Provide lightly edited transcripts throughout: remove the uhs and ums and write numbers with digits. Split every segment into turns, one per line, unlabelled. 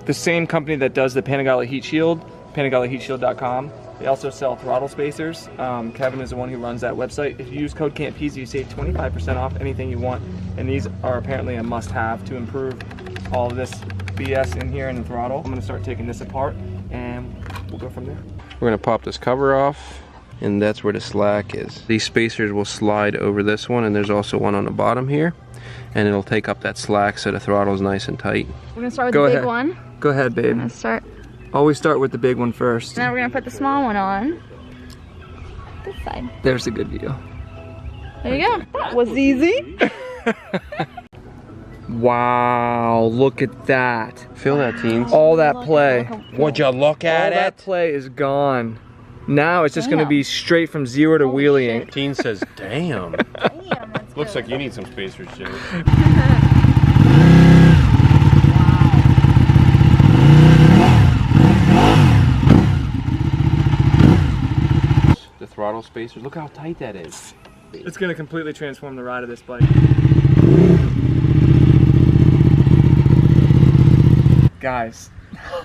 the same company that does the Panigale heat shield, PanigaleHeatShield.com. They also sell throttle spacers. Kevin is the one who runs that website. If you use code Campisi, you save 25% off anything you want. And these are apparently a must-have to improve all of this BS in here in the throttle. I'm gonna start taking this apart and we'll go from there.
We're gonna pop this cover off, and that's where the slack is. These spacers will slide over this one, and there's also one on the bottom here, and it'll take up that slack so the throttle is nice and tight.
We're gonna start with the big one.
Go ahead, babe.
I'm gonna start.
Always start with the big one first.
Now we're gonna put the small one on this side.
There's a good view.
There you go. That was easy.
Wow, look at that.
Feel that, teens?
All that play.
Would you look at
All that play is gone. Now it's just gonna be straight from 0 to wheelie.
Teen says, damn.
Damn, that's
Looks like you need some spacers, Jared.
The throttle spacers, look how tight that is.
It's gonna completely transform the ride of this bike. Guys,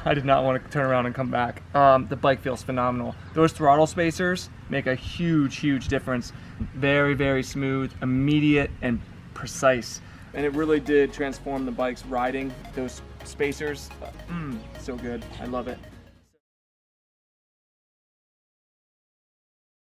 I did not want to turn around and come back. The bike feels phenomenal. Those throttle spacers make a huge, huge difference. Very, very smooth, immediate, and precise. And it really did transform the bike's riding. Those spacers, so good. I love it.